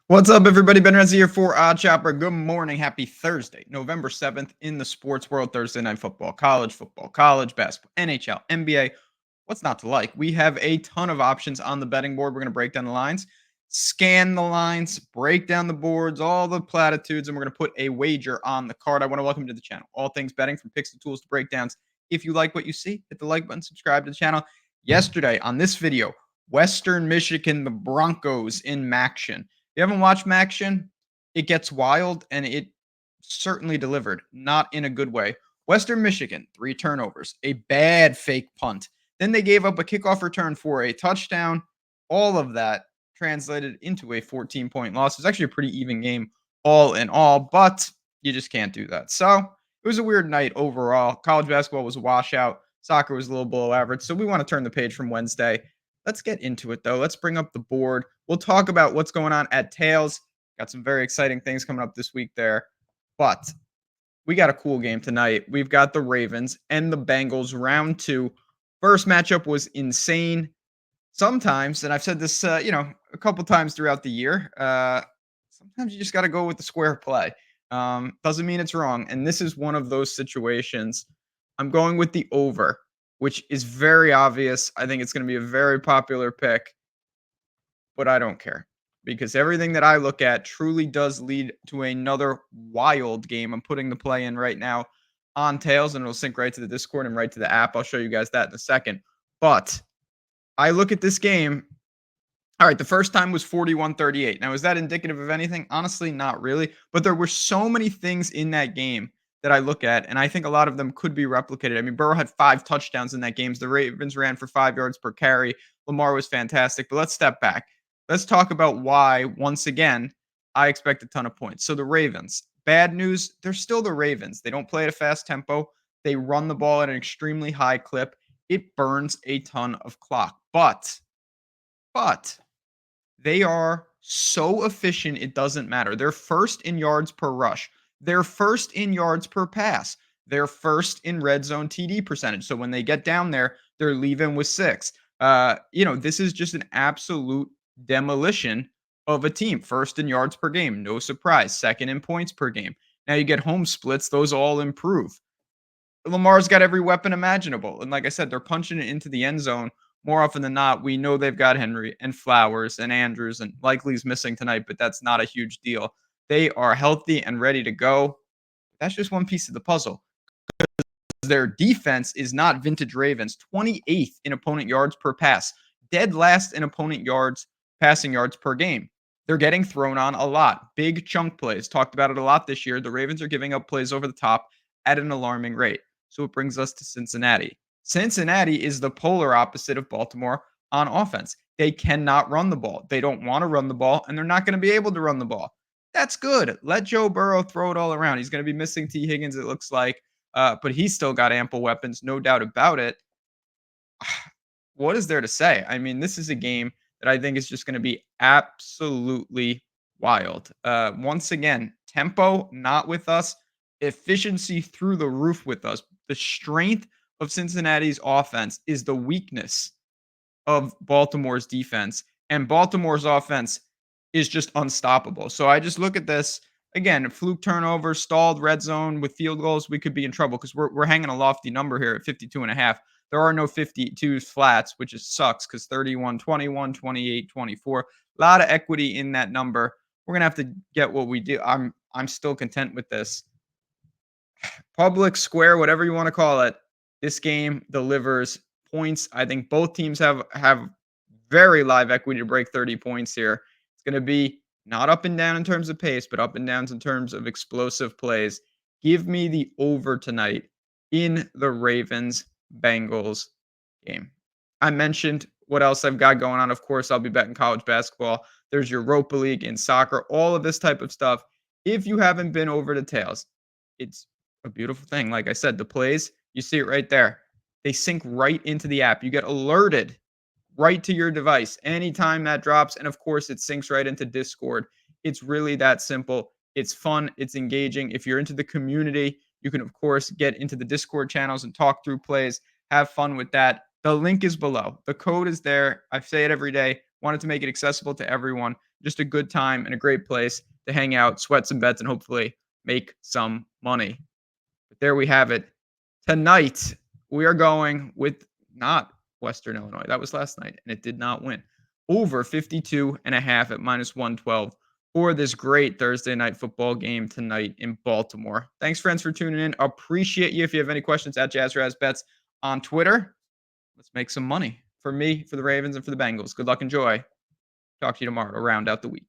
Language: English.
What's up, everybody? Ben Renzi here for Odd Chopper. Good morning. Happy Thursday, November 7th in the sports world. Thursday night football, college basketball, NHL, NBA. What's not to like? We have a ton of options on the betting board. We're going to break down the lines, scan the lines, break down the boards, all the platitudes, and we're going to put a wager on the card. I want to welcome you to the channel. All things betting from picks to tools to breakdowns. If you like what you see, hit the like button, subscribe to the channel. Yesterday on this video, Western Michigan, the Broncos in Maction. You haven't watched Maction, it gets wild, and it certainly delivered, not in a good way. Western Michigan, 3 turnovers, a bad fake punt. Then they gave up a kickoff return for a touchdown. All of that translated into a 14-point loss. It was actually a pretty even game all in all, but you just can't do that. So it was a weird night overall. College basketball was a washout. Soccer was a little below average. So we want to turn the page from Wednesday. Let's get into it, though. Let's bring up the board. We'll talk about what's going on at Tails. Got some very exciting things coming up this week there. But we got a cool game tonight. We've got the Ravens and the Bengals, round 2. First matchup was insane. Sometimes, and I've said this, a couple times throughout the year, sometimes you just got to go with the square play. Doesn't mean it's wrong. And this is one of those situations. I'm going with the over, which is very obvious. I think it's going to be a very popular pick, but I don't care because everything that I look at truly does lead to another wild game. I'm putting the play in right now on Tails, and it'll sync right to the Discord and right to the app. I'll show you guys that in a second. But I look at this game. All right, the first time was 41-38. Now, is that indicative of anything? Honestly, not really. But there were so many things in that game that I look at, and I think a lot of them could be replicated. I mean, Burrow had 5 touchdowns in that game. The Ravens ran for 5 yards per carry. Lamar was fantastic. But let's step back. Let's talk about why, once again, I expect a ton of points. So the Ravens, bad news, they're still the Ravens. They don't play at a fast tempo. They run the ball at an extremely high clip. It burns a ton of clock. But they are so efficient, it doesn't matter. They're first in yards per rush. They're first in yards per pass. They're first in red zone TD percentage. So when they get down there, they're leaving with 6. This is just an absolute demolition of a team. First in yards per game, no surprise. Second in points per game. Now you get home splits, those all improve. Lamar's got every weapon imaginable. And like I said, they're punching it into the end zone more often than not. We know they've got Henry and Flowers and Andrews, and likely he's missing tonight, but that's not a huge deal. They are healthy and ready to go. That's just one piece of the puzzle. Their defense is not vintage Ravens, 28th in opponent yards per pass, dead last in opponent yards, passing yards per game. They're getting thrown on a lot. Big chunk plays. Talked about it a lot this year. The Ravens are giving up plays over the top at an alarming rate. So it brings us to Cincinnati. Cincinnati is the polar opposite of Baltimore on offense. They cannot run the ball. They don't want to run the ball, and they're not going to be able to run the ball. That's good. Let Joe Burrow throw it all around. He's going to be missing T. Higgins, it looks like, but he's still got ample weapons, no doubt about it. What is there to say? I mean, this is a game that I think is just going to be absolutely wild. Once again, tempo not with us, efficiency through the roof with us. The strength of Cincinnati's offense is the weakness of Baltimore's defense, and Baltimore's offense is just unstoppable. So I just look at this again, fluke turnover, stalled red zone with field goals, we could be in trouble because we're hanging a lofty number here at 52.5. There are no 52s flats, which is sucks because 31, 21, 28, 24. A lot of equity in that number. We're gonna have to get what we do. I'm still content with this. Public, square, whatever you want to call it. This game delivers points. I think both teams have very live equity to break 30 points here. It's going to be not up and down in terms of pace, but up and downs in terms of explosive plays. Give me the over tonight in the Ravens-Bengals game. I mentioned what else I've got going on. Of course, I'll be betting college basketball. There's Europa League in soccer, all of this type of stuff. If you haven't been over to Tails, it's a beautiful thing. Like I said, the plays, you see it right there. They sync right into the app. You get alerted right to your device anytime that drops. And of course, it syncs right into Discord. It's really that simple. It's fun. It's engaging. If you're into the community, you can, of course, get into the Discord channels and talk through plays. Have fun with that. The link is below. The code is there. I say it every day. Wanted to make it accessible to everyone. Just a good time and a great place to hang out, sweat some bets, and hopefully make some money. But there we have it. Tonight, we are going with not Western Illinois. That was last night, and it did not win. Over 52.5 at -112 for this great Thursday night football game tonight in Baltimore. Thanks, friends, for tuning in. Appreciate you. If you have any questions, at JazzRazBets on Twitter. Let's make some money for me, for the Ravens, and for the Bengals. Good luck and joy. Talk to you tomorrow to round out the week.